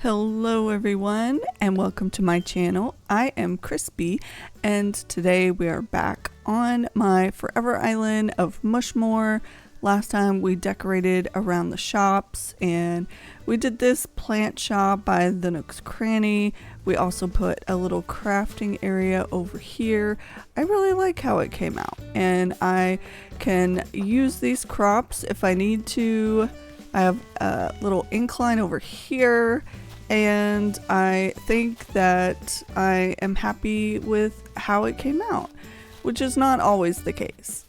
Hello everyone and welcome to my channel. I am Crispy and today we are back on my forever island of Mushmore. Last time we decorated around the shops and we did this plant shop by the Nook's Cranny. We also put a little crafting area over here. I really like how it came out and I can use these crops if I need to. I have a little incline over here. And I think that I am happy with how it came out, which is not always the case.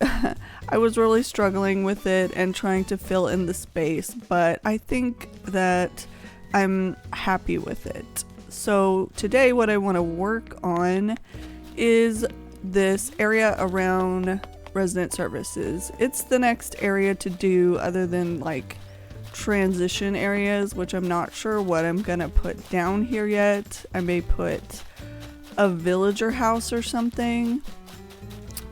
I was really struggling with it and trying to fill in the space, but I think that I'm happy with it. So today what I want to work on is this area around resident services. It's the next area to do other than like transition areas, which I'm not sure what I'm gonna put down here yet. I may put a villager house or something.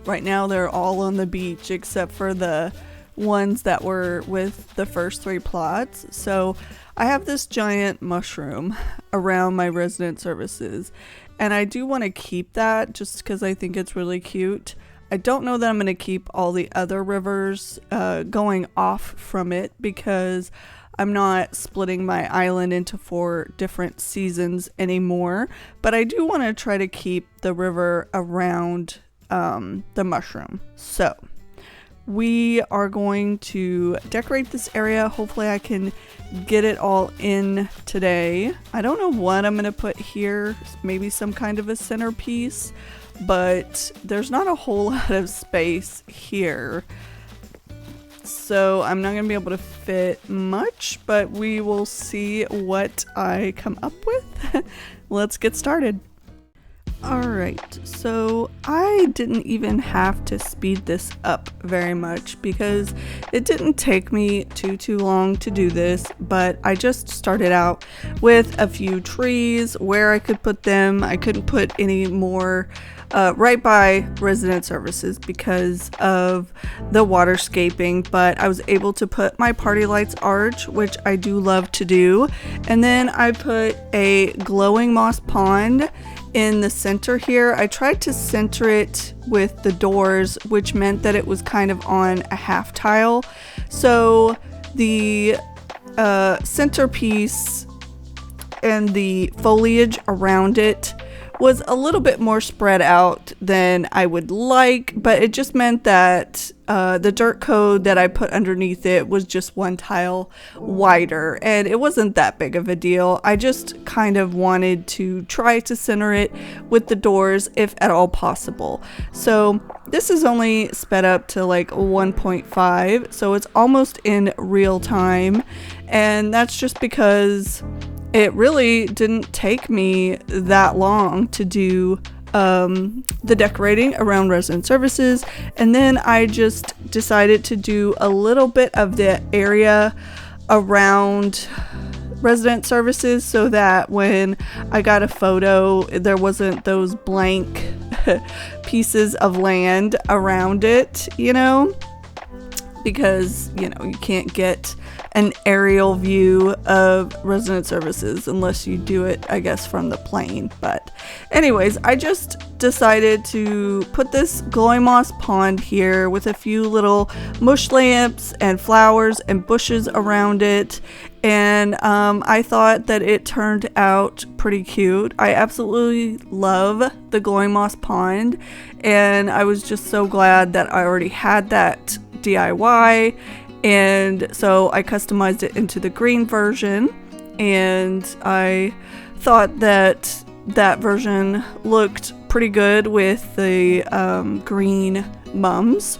Right now they're all on the beach except for the ones that were with the first 3 plots. So I have this giant mushroom around my resident services and I do want to keep that just because I think it's really cute. I don't know that I'm going to keep all the other rivers going off from it because I'm not splitting my island into 4 different seasons anymore. But I do want to try to keep the river around the mushroom. So we are going to decorate this area. Hopefully I can get it all in today. I don't know what I'm going to put here. Maybe some kind of a centerpiece. But there's not a whole lot of space here, so I'm not going to be able to fit much, but we will see what I come up with. Let's get started. Alright, so I didn't even have to speed this up very much because it didn't take me too long to do this, but I just started out with a few trees where I could put them. I couldn't put any more right by resident services because of the waterscaping, but I was able to put my party lights arch, which I do love to do, and then I put a glowing moss pond in the center here. I tried to center it with the doors, which meant that it was kind of on a half tile, so the centerpiece and the foliage around it was a little bit more spread out than I would like, but it just meant that the dirt code that I put underneath it was just 1 tile wider, and it wasn't that big of a deal. I just kind of wanted to try to center it with the doors if at all possible. So this is only sped up to like 1.5, so it's almost in real time, and that's just because it really didn't take me that long to do the decorating around resident services, and then I just decided to do a little bit of the area around resident services so that when I got a photo there wasn't those blank pieces of land around it, you know, because you know you can't get an aerial view of resident services unless you do it, I guess, from the plane. But anyways, I just decided to put this glowing moss pond here with a few little mush lamps and flowers and bushes around it, and I thought that it turned out pretty cute. I absolutely love the glowing moss pond, and I was just so glad that I already had that DIY, and so I customized it into the green version, and I thought that that version looked pretty good with the green mums.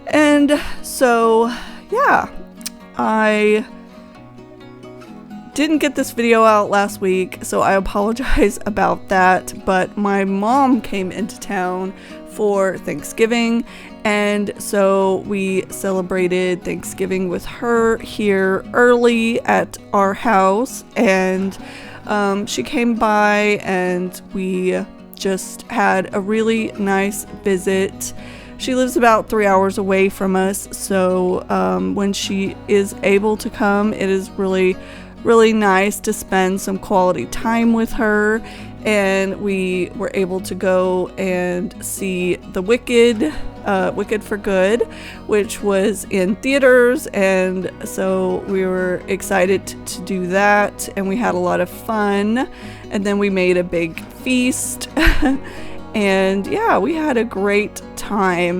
And so yeah, I didn't get this video out last week, so I apologize about that, but my mom came into town for Thanksgiving, and so we celebrated Thanksgiving with her here early at our house, and she came by and we just had a really nice visit. She lives about 3 hours away from us, so when she is able to come, it is really really nice to spend some quality time with her. And we were able to go and see The Wicked, Wicked for Good, which was in theaters, and so we were excited to do that, and we had a lot of fun. And then we made a big feast and yeah, we had a great time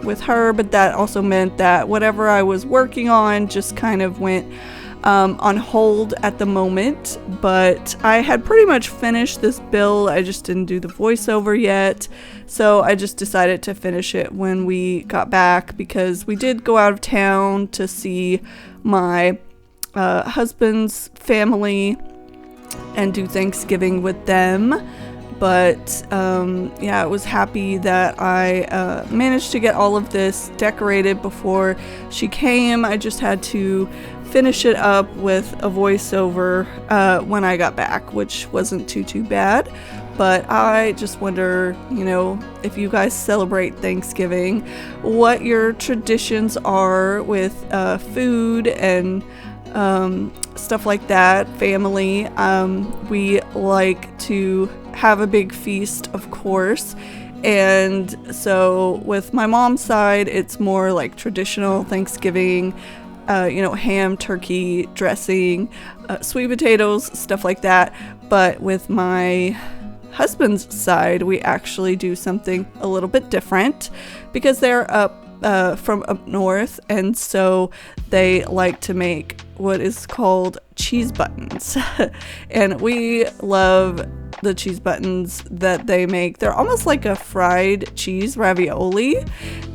with her, but that also meant that whatever I was working on just kind of went on hold at the moment. But I had pretty much finished this build, I just didn't do the voiceover yet, so I just decided to finish it when we got back, because we did go out of town to see my husband's family and do Thanksgiving with them. But yeah, I was happy that I managed to get all of this decorated before she came. I just had to finish it up with a voiceover when I got back, which wasn't too bad. But I just wonder, you know, if you guys celebrate Thanksgiving, what your traditions are with food and stuff like that, family. We like to have a big feast, of course, and so with my mom's side, it's more like traditional Thanksgiving, you know, ham, turkey, dressing, sweet potatoes, stuff like that. But with my husband's side, we actually do something a little bit different, because they're from up north, and so they like to make what is called cheese buttons. And we love the cheese buttons that they make. They're almost like a fried cheese ravioli,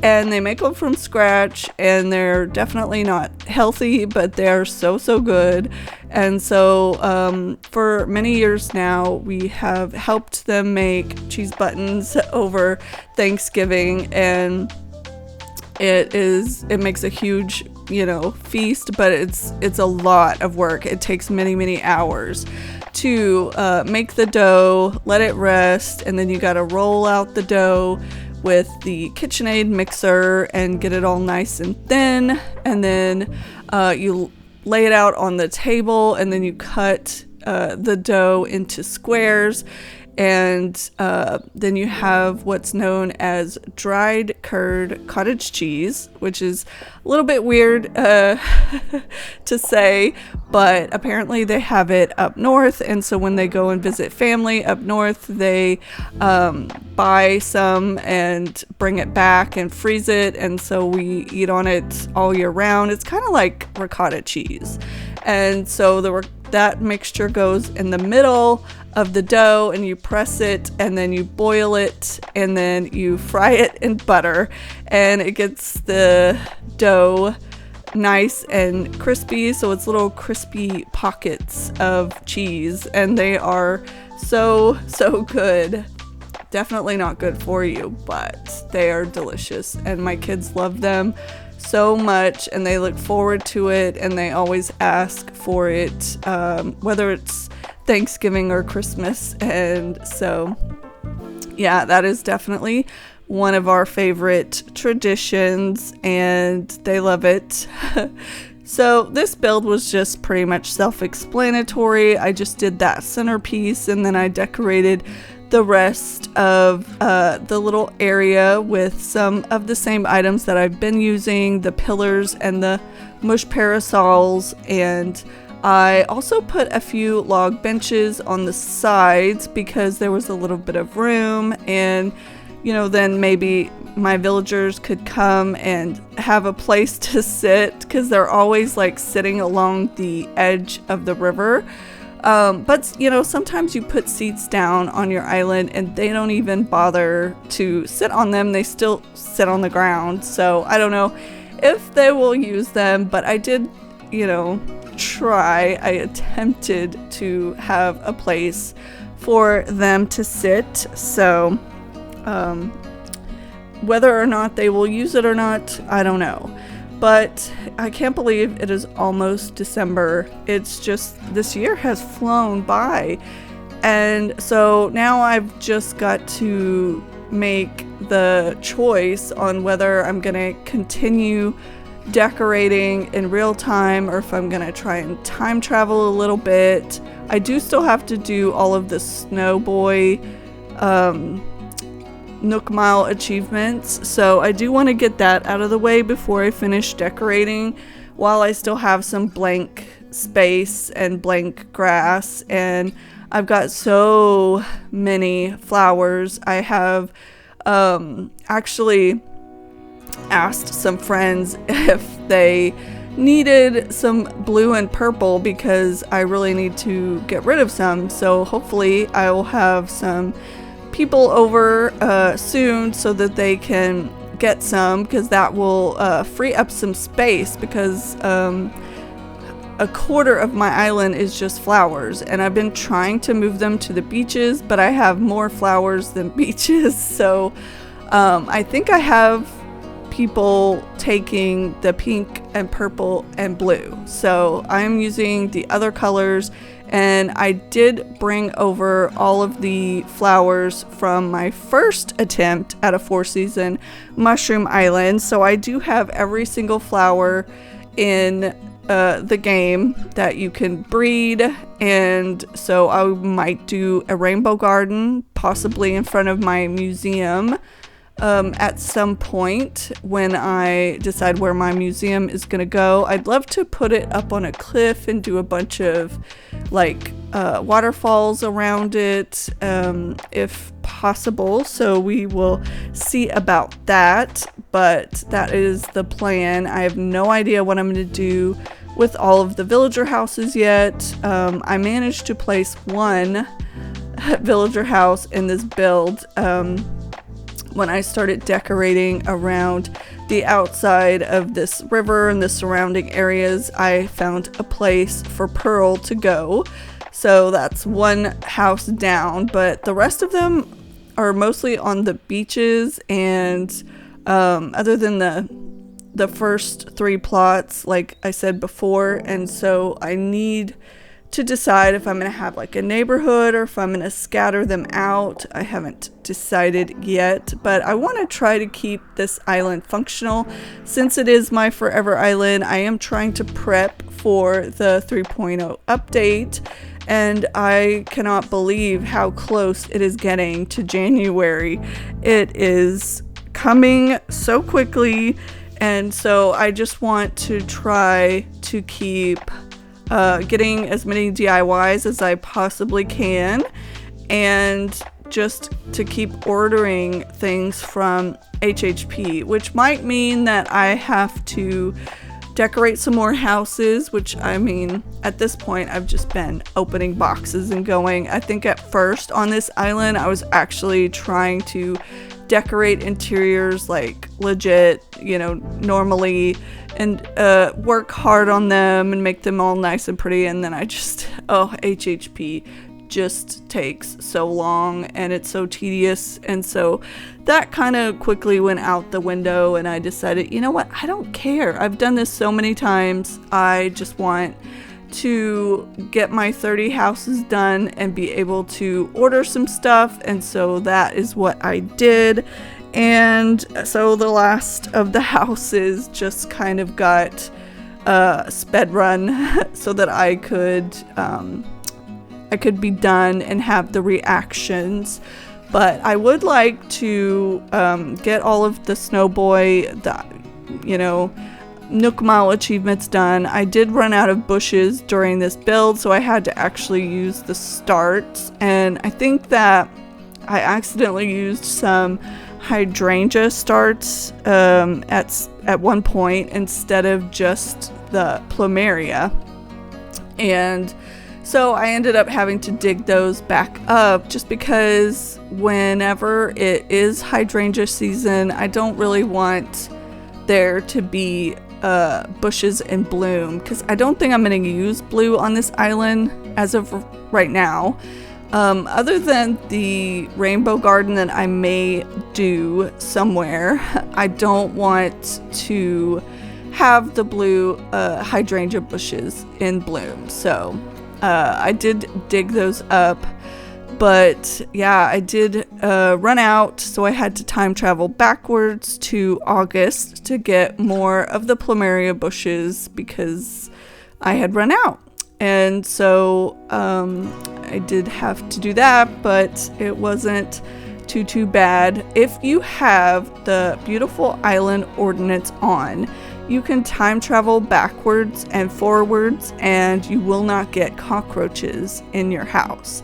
and they make them from scratch, and they're definitely not healthy, but they're so good. And so for many years now, we have helped them make cheese buttons over Thanksgiving, and it makes a huge, you know, feast, but it's a lot of work. It takes many hours to make the dough, let it rest, and then you got to roll out the dough with the KitchenAid mixer and get it all nice and thin, and then you lay it out on the table, and then you cut the dough into squares. And then you have what's known as dried curd cottage cheese, which is a little bit weird to say, but apparently they have it up north. And so when they go and visit family up north, they buy some and bring it back and freeze it. And so we eat on it all year round. It's kind of like ricotta cheese. And so that mixture goes in the middle of the dough, and you press it, and then you boil it, and then you fry it in butter, and it gets the dough nice and crispy, so it's little crispy pockets of cheese, and they are so good. Definitely not good for you, but they are delicious, and my kids love them so much, and they look forward to it, and they always ask for it, whether it's Thanksgiving or Christmas. And so yeah, that is definitely one of our favorite traditions, and they love it. So this build was just pretty much self-explanatory. I just did that centerpiece, and then I decorated the rest of the little area with some of the same items that I've been using, the pillars and the mush parasols, and I also put a few log benches on the sides because there was a little bit of room, and you know, then maybe my villagers could come and have a place to sit, because they're always like sitting along the edge of the river. But you know, sometimes you put seats down on your island and they don't even bother to sit on them. They still sit on the ground. So I don't know if they will use them, but I did, you know, I attempted to have a place for them to sit. So whether or not they will use it or not, I don't know. But I can't believe it is almost December. It's just, this year has flown by. And so now I've just got to make the choice on whether I'm going to continue decorating in real time or if I'm gonna try and time travel a little bit. I do still have to do all of the Snow Boy Nook Mile achievements, so I do want to get that out of the way before I finish decorating, while I still have some blank space and blank grass. And I've got so many flowers. I have actually asked some friends if they needed some blue and purple because I really need to get rid of some. So hopefully I will have some people over soon so that they can get some, because that will free up some space, because a quarter of my island is just flowers, and I've been trying to move them to the beaches, but I have more flowers than beaches. So I think I have people taking the pink and purple and blue, so I'm using the other colors. And I did bring over all of the flowers from my first attempt at a 4-season mushroom island, so I do have every single flower in the game that you can breed. And so I might do a rainbow garden, possibly in front of my museum, at some point when I decide where my museum is gonna go. I'd love to put it up on a cliff and do a bunch of like waterfalls around it, if possible, so we will see about that, but that is the plan. I have no idea what I'm going to do with all of the villager houses yet. I managed to place one villager house in this build when I started decorating around the outside of this river and the surrounding areas. I found a place for Purrl to go. So that's one house down, but the rest of them are mostly on the beaches, and other than the first 3 plots, like I said before. And so I need to decide if I'm going to have like a neighborhood or if I'm going to scatter them out. I haven't decided yet, but I want to try to keep this island functional. Since it is my forever island, I am trying to prep for the 3.0 update, and I cannot believe how close it is getting to January. It is coming so quickly, and so I just want to try to keep getting as many DIYs as I possibly can, and just to keep ordering things from HHP, which might mean that I have to decorate some more houses, which, I mean, at this point I've just been opening boxes and going. I think at first on this island I was actually trying to decorate interiors like legit, you know, normally, and work hard on them and make them all nice and pretty, and then I just, HHP just takes so long and it's so tedious, and so that kind of quickly went out the window, and I decided, you know what, I don't care. I've done this so many times. I just want to get my 30 houses done and be able to order some stuff, and so that is what I did. And so the last of the houses just kind of got sped run so that I could be done and have the reactions. But I would like to get all of the Snow Boy, Nook Mile achievements done. I did run out of bushes during this build, so I had to actually use the starts, and I think that I accidentally used some hydrangea starts at one point instead of just the plumeria, and so I ended up having to dig those back up, just because whenever it is hydrangea season, I don't really want there to be bushes in bloom, because I don't think I'm going to use blue on this island as of right now. Other than the rainbow garden that I may do somewhere, I don't want to have the blue hydrangea bushes in bloom. So I did dig those up, But yeah, I did run out, so I had to time travel backwards to August to get more of the plumeria bushes because I had run out. And so I did have to do that, but it wasn't too bad. If you have the Beautiful Island Ordinance on, you can time travel backwards and forwards, and you will not get cockroaches in your house.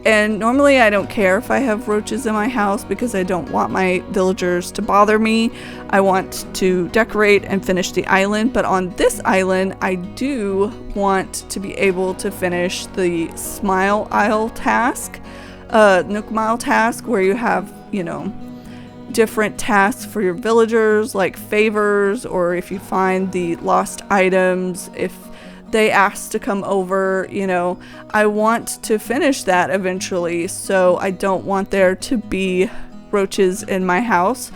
And normally I don't care if I have roaches in my house because I don't want my villagers to bother me. I want to decorate and finish the island, but on this island I do want to be able to finish the Smile Isle task, Nook Mile task, where you have, you know, different tasks for your villagers, like favors, or if you find the lost items, if they ask to come over, you know, I want to finish that eventually, so I don't want there to be roaches in my house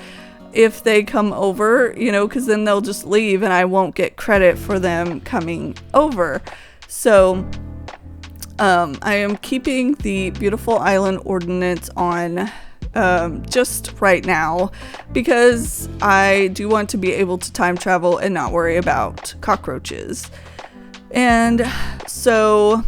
if they come over, you know, because then they'll just leave and I won't get credit for them coming over. So I am keeping the Beautiful Island Ordinance on just right now because I do want to be able to time travel and not worry about cockroaches. And so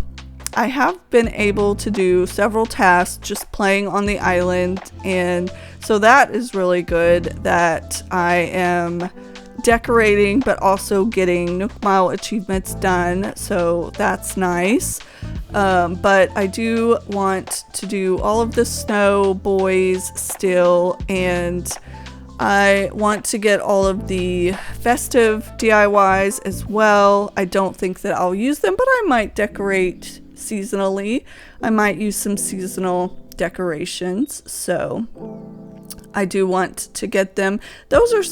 I have been able to do several tasks just playing on the island, and so that is really good that I am decorating but also getting Nook Mile achievements done, so that's nice. But I do want to do all of the snow boys still, and I want to get all of the festive DIYs as well. I don't think that I'll use them, but I might decorate seasonally. I might use some seasonal decorations, so I do want to get them. Those are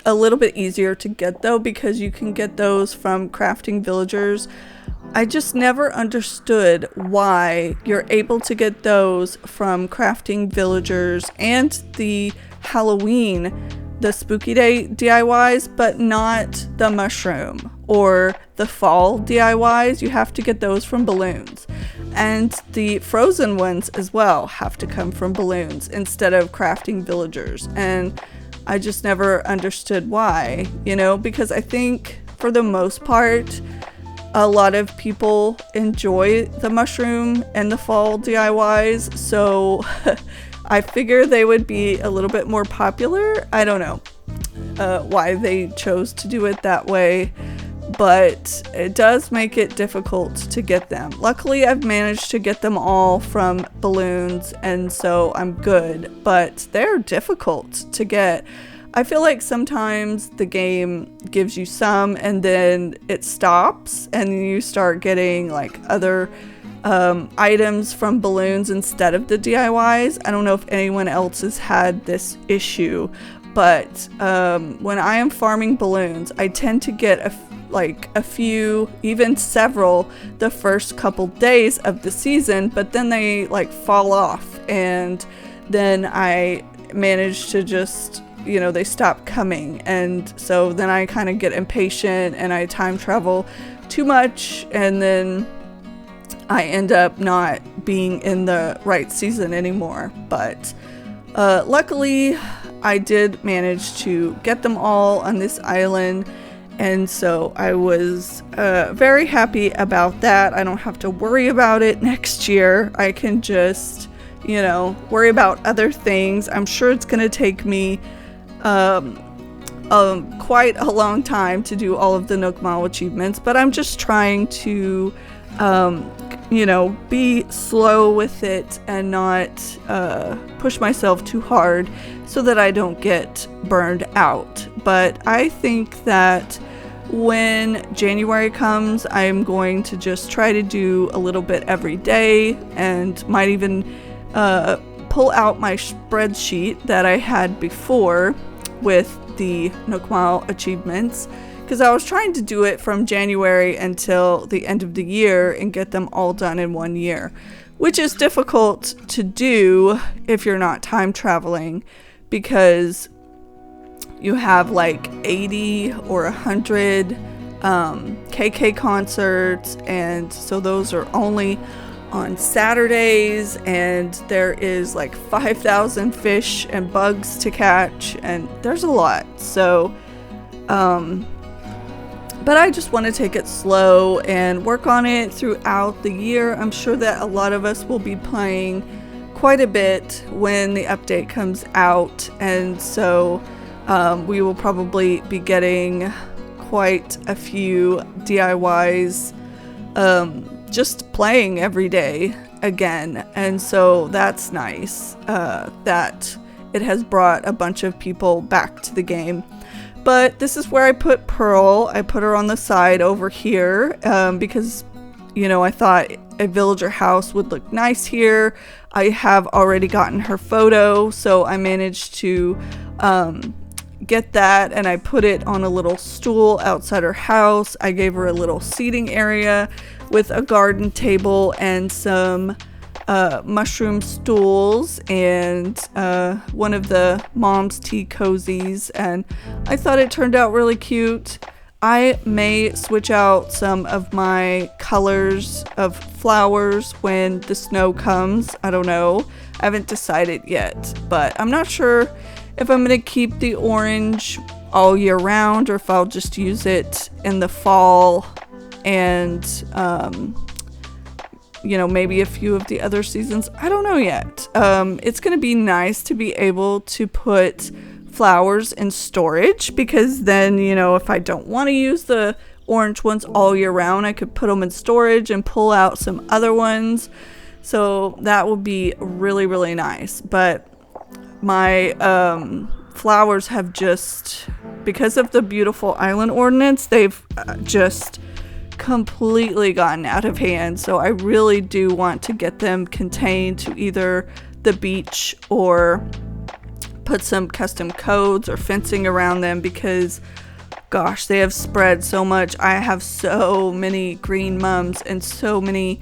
a little bit easier to get though, because you can get those from crafting villagers. I just never understood why you're able to get those from crafting villagers and the Halloween, the Spooky Day DIYs, but not the mushroom or the fall DIYs. You have to get those from balloons, and the frozen ones as well have to come from balloons instead of crafting villagers. And I just never understood why, you know, because I think for the most part a lot of people enjoy the mushroom and the fall DIYs, so I figure they would be a little bit more popular. I don't know why they chose to do it that way, but it does make it difficult to get them. Luckily, I've managed to get them all from balloons, and so I'm good, but they're difficult to get. I feel like sometimes the game gives you some and then it stops and you start getting like other items from balloons instead of the DIYs. I don't know if anyone else has had this issue, but when I am farming balloons, I tend to get a few, even several, the first couple days of the season, but then they like fall off, and then I manage to just, you know, they stop coming, and so then I kind of get impatient and I time travel too much, and then I end up not being in the right season anymore. But luckily I did manage to get them all on this island, and so I was very happy about that. I don't have to worry about it next year. I can just, you know, worry about other things. I'm sure it's gonna take me quite a long time to do all of the Nook Mile achievements, but I'm just trying to you know, be slow with it and not push myself too hard so that I don't get burned out. But I think that when January comes, I'm going to just try to do a little bit every day, and might even pull out my spreadsheet that I had before with the Nook Mile achievements, because I was trying to do it from January until the end of the year and get them all done in 1 year, which is difficult to do if you're not time traveling, because you have like 80 or 100 KK concerts, and so those are only on Saturdays, and there is like 5,000 fish and bugs to catch, and there's a lot. So but I just want to take it slow and work on it throughout the year. I'm sure that a lot of us will be playing quite a bit when the update comes out, and so we will probably be getting quite a few DIYs just playing every day again. And so that's nice that it has brought a bunch of people back to the game. But this is where I put Purrl. I put her on the side over here because, you know, I thought a villager house would look nice here. I have already gotten her photo, so I managed to get that, and I put it on a little stool outside her house. I gave her a little seating area with a garden table and some mushroom stools and one of the mom's tea cozies, and I thought it turned out really cute. I may switch out some of my colors of flowers when the snow comes. I don't know. I haven't decided yet, but I'm not sure if I'm going to keep the orange all year round or if I'll just use it in the fall and, you know, maybe a few of the other seasons. I don't know yet. It's going to be nice to be able to put flowers in storage, because then, you know, if I don't want to use the orange ones all year round, I could put them in storage and pull out some other ones. So that would be really, really nice. But my flowers have just, because of the beautiful island ordinance, they've just completely gotten out of hand. So I really do want to get them contained to either the beach or put some custom codes or fencing around them, because gosh, they have spread so much. I have so many green mums and so many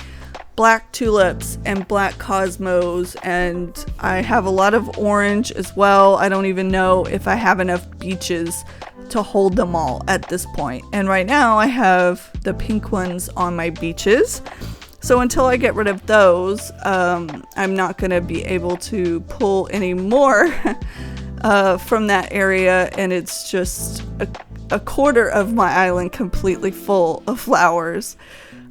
black tulips and black cosmos, and I have a lot of orange as well. I don't even know if I have enough beaches to hold them all at this point. And right now I have the pink ones on my beaches. So until I get rid of those, I'm not going to be able to pull any more from that area. And it's just a quarter of my island completely full of flowers.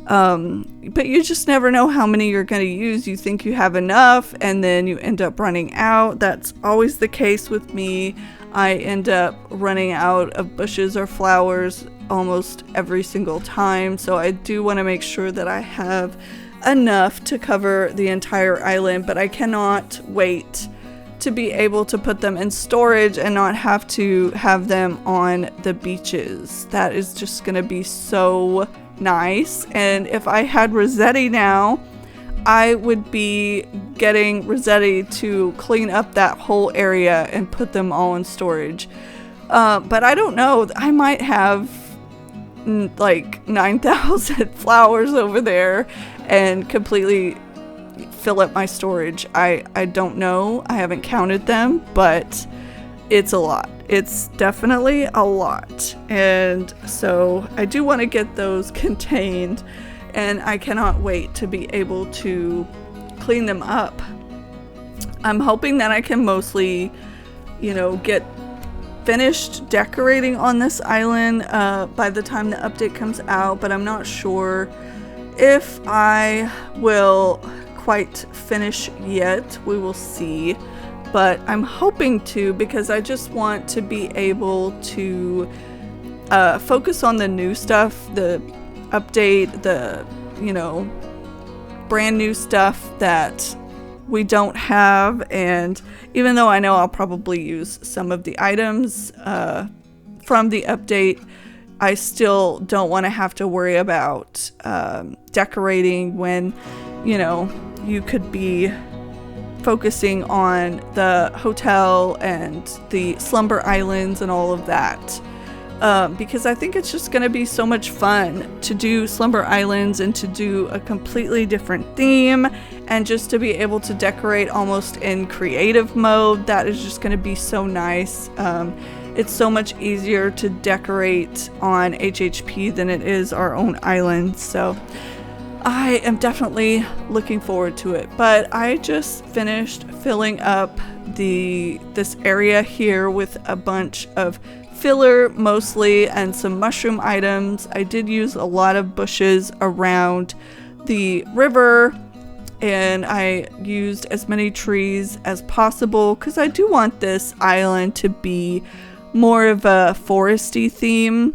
But you just never know how many you're going to use. You think you have enough, and then you end up running out. That's always the case with me. I end up running out of bushes or flowers almost every single time. So I do want to make sure that I have enough to cover the entire island, but I cannot wait to be able to put them in storage and not have to have them on the beaches. That is just going to be so nice. And if I had Rossetti now, I would be getting Rossetti to clean up that whole area and put them all in storage. But I don't know. I might have like 9,000 flowers over there and completely fill up my storage. I don't know. I haven't counted them, but it's a lot. It's definitely a lot. And so I do want to get those contained, and I cannot wait to be able to clean them up. I'm hoping that I can mostly, you know, get finished decorating on this island by the time the update comes out, but I'm not sure if I will quite finish yet. We will see, but I'm hoping to, because I just want to be able to focus on the new stuff, the update, the, you know, brand new stuff that we don't have. And even though I know I'll probably use some of the items from the update, I still don't want to have to worry about decorating when, you know, you could be focusing on the hotel and the slumber islands and all of that. Because I think it's just going to be so much fun to do slumber islands and to do a completely different theme, and just to be able to decorate almost in creative mode. That is just going to be so nice. It's so much easier to decorate on HHP than it is our own island. So I am definitely looking forward to it. But I just finished filling up this area here with a bunch of filler mostly and some mushroom items. I did use a lot of bushes around the river, and I used as many trees as possible because I do want this island to be more of a foresty theme,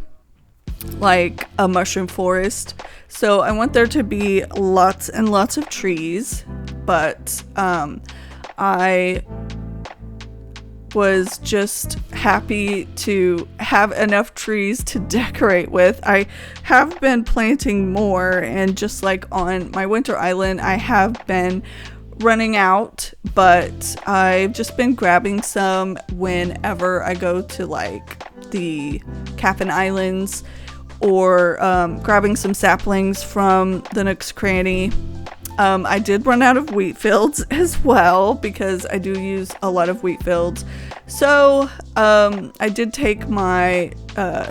like a mushroom forest. So I want there to be lots and lots of trees, but I was just happy to have enough trees to decorate with. I have been planting more, and just like on my winter island, I have been running out, but I've just been grabbing some whenever I go to like the Cap'n Islands, or grabbing some saplings from the Nook's Cranny. I did run out of wheat fields as well because I do use a lot of wheat fields. So I did take my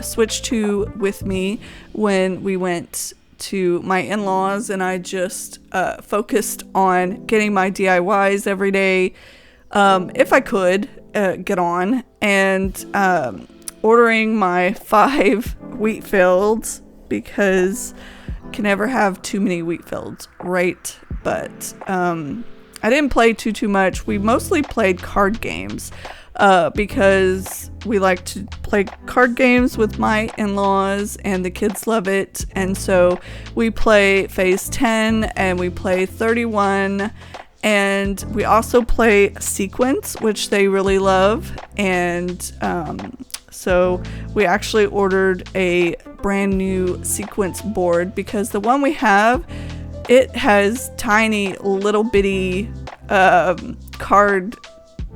Switch 2 with me when we went to my in-laws, and I just focused on getting my DIYs every day if I could get on, and ordering my 5 wheat fields because can never have too many wheat fields, right? But I didn't play too much. We mostly played card games because we like to play card games with my in-laws, and the kids love it. And so we play Phase 10 and we play 31, and we also play Sequence, which they really love. And so we actually ordered a brand new Sequence board because the one we have, it has tiny little bitty card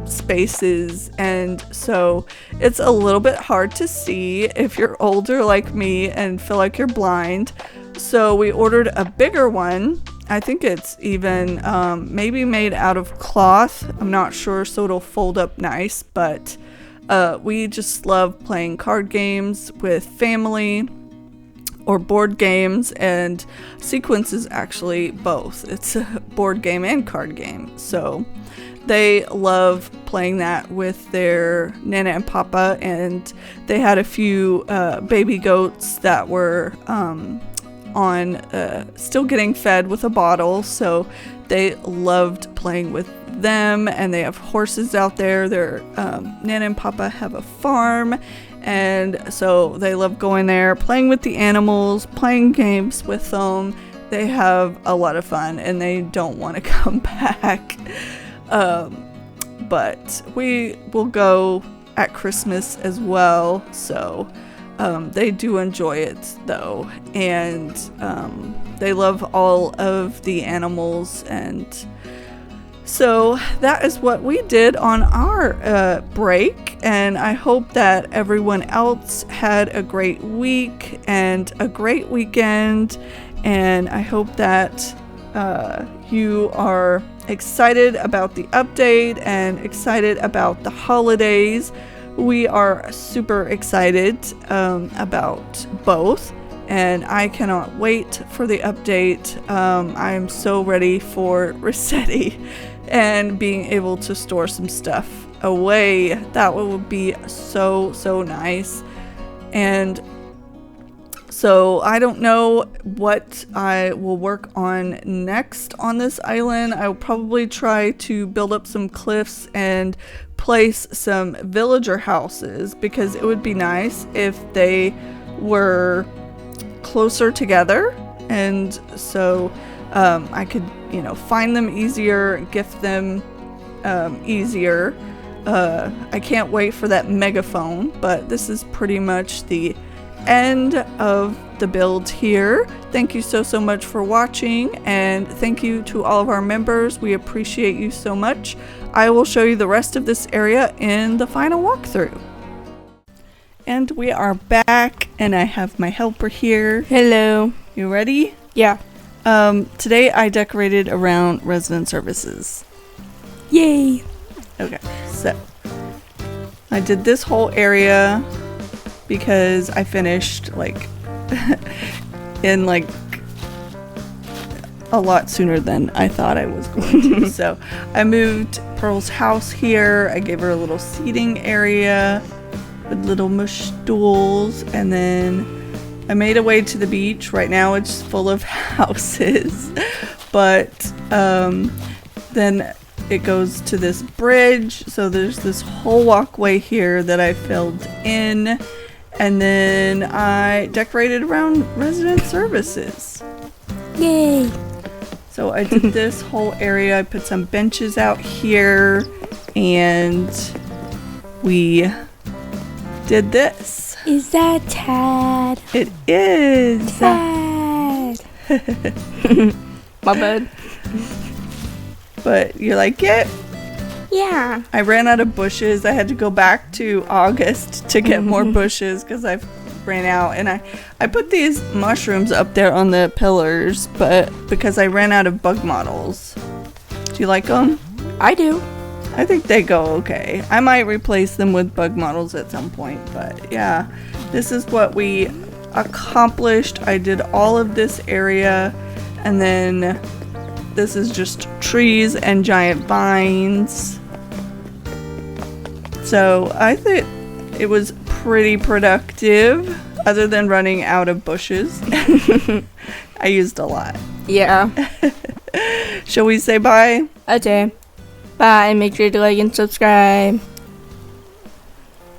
spaces, and so it's a little bit hard to see if you're older like me and feel like you're blind. So we ordered a bigger one. I think it's even maybe made out of cloth. I'm not sure, so it'll fold up nice, but we just love playing card games with family or board games, and Sequence is actually both. It's a board game and card game. So they love playing that with their Nana and Papa, and they had a few baby goats that were still getting fed with a bottle, so they loved playing with them. And they have horses out there. Their Nana and Papa have a farm, and so they love going there, playing with the animals, playing games with them. They have a lot of fun, and they don't want to come back. But we will go at Christmas as well, so they do enjoy it though, and they love all of the animals. And so that is what we did on our break, and I hope that everyone else had a great week and a great weekend, and I hope that you are excited about the update and excited about the holidays. We are super excited about both, and I cannot wait for the update. I am so ready for Resetti and being able to store some stuff away. That would be so nice. And so I don't know what I will work on next on this island. I will probably try to build up some cliffs and place some villager houses, because it would be nice if they were closer together, and so I could, find them easier, gift them easier. I can't wait for that megaphone, but this is pretty much the end of the build here. Thank you so much for watching, and thank you to all of our members. We appreciate you so much. I will show you the rest of this area in the final walkthrough. And we are back, and I have my helper here. Hello. You ready? Yeah. Today I decorated around resident services. Yay. Okay, so I did this whole area because I finished in a lot sooner than I thought I was going to. So I moved Purrl's house here. I gave her a little seating area with little mush stools, and then I made a way to the beach. Right now it's full of houses, but then it goes to this bridge. So there's this whole walkway here that I filled in, and then I decorated around resident services. Yay! So I did this whole area. I put some benches out here, and we did this. Is that Tad? It is. Tad! My bad. But you like it? Yeah. I ran out of bushes. I had to go back to August to get more bushes because I ran out. And I put these mushrooms up there on the pillars, but because I ran out of bug models. Do you like them? I do. I think they go okay. I might replace them with bug models at some point, but yeah, this is what we accomplished. I did all of this area, and then this is just trees and giant vines. So I think it was pretty productive, other than running out of bushes. I used a lot. Yeah. Shall we say bye? Okay. Bye. Make sure to like and subscribe.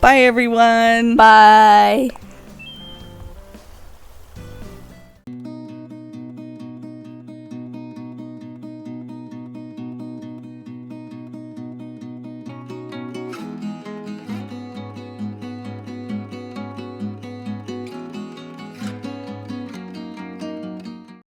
Bye, everyone. Bye.